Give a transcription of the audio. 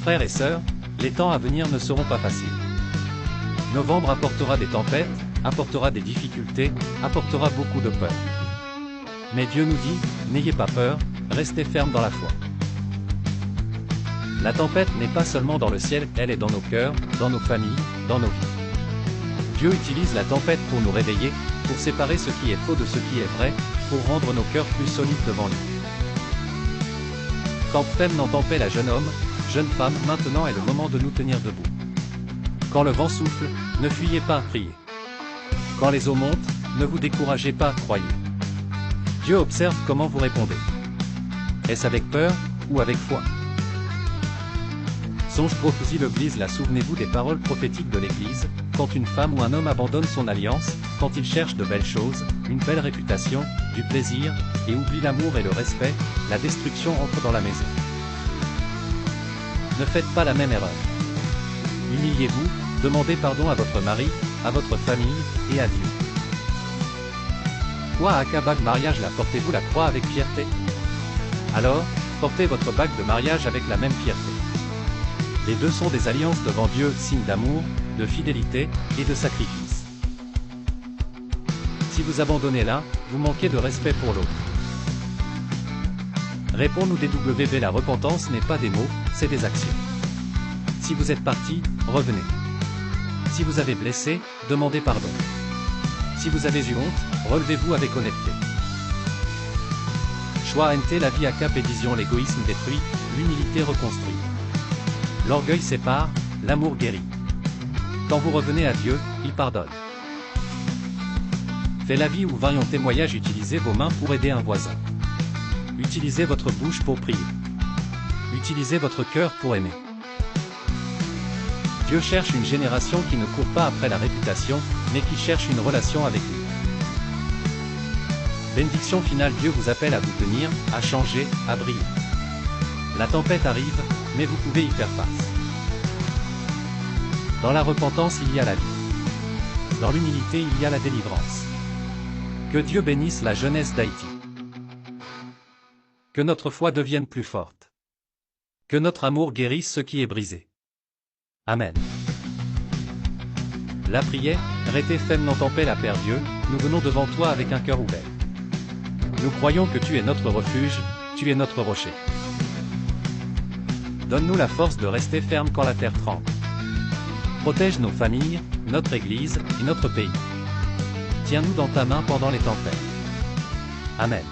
Frères et sœurs, les temps à venir ne seront pas faciles. Novembre apportera des tempêtes, apportera des difficultés, apportera beaucoup de peur. Mais Dieu nous dit, n'ayez pas peur, restez fermes dans la foi. La tempête n'est pas seulement dans le ciel, elle est dans nos cœurs, dans nos familles, dans nos vies. Dieu utilise la tempête pour nous réveiller, pour séparer ce qui est faux de ce qui est vrai, pour rendre nos cœurs plus solides devant lui. Quand peine n'entend paix la jeune homme, jeune femme, maintenant est le moment de nous tenir debout. Quand le vent souffle, ne fuyez pas, priez. Quand les eaux montent, ne vous découragez pas, croyez. Dieu observe comment vous répondez. Est-ce avec peur, ou avec foi? Songe prophétie l'Église. Là, souvenez-vous des paroles prophétiques de l'Église, quand une femme ou un homme abandonne son alliance, quand il cherche de belles choses, une belle réputation, du plaisir, et oublie l'amour et le respect, la destruction entre dans la maison. Ne faites pas la même erreur. Humiliez-vous, demandez pardon à votre mari, à votre famille, et à Dieu. Quoi, Aka bague mariage, là portez-vous la croix avec fierté? Alors, portez votre bague de mariage avec la même fierté. Les deux sont des alliances devant Dieu, signe d'amour, de fidélité, et de sacrifice. Si vous abandonnez l'un, vous manquez de respect pour l'autre. Réponds-nous DWV. La repentance n'est pas des mots, c'est des actions. Si vous êtes parti, revenez. Si vous avez blessé, demandez pardon. Si vous avez eu honte, relevez-vous avec honnêteté. Choix NT. La vie à cap et vision. L'égoïsme détruit, l'humilité reconstruit. L'orgueil sépare, l'amour guérit. Quand vous revenez à Dieu, il pardonne. Fait la vie ou variant témoignage. Utilisez vos mains pour aider un voisin. Utilisez votre bouche pour prier. Utilisez votre cœur pour aimer. Dieu cherche une génération qui ne court pas après la réputation, mais qui cherche une relation avec lui. Bénédiction finale. Dieu vous appelle à vous tenir, à changer, à briller. La tempête arrive, mais vous pouvez y faire face. Dans la repentance, il y a la vie. Dans l'humilité, il y a la délivrance. Que Dieu bénisse la jeunesse d'Haïti. Que notre foi devienne plus forte. Que notre amour guérisse ce qui est brisé. Amen. La prière, Rété Fem n'entend paix la Père Dieu, nous venons devant toi avec un cœur ouvert. Nous croyons que tu es notre refuge, tu es notre rocher. Donne-nous la force de rester ferme quand la terre tremble. Protège nos familles, notre Église et notre pays. Tiens-nous dans ta main pendant les tempêtes. Amen.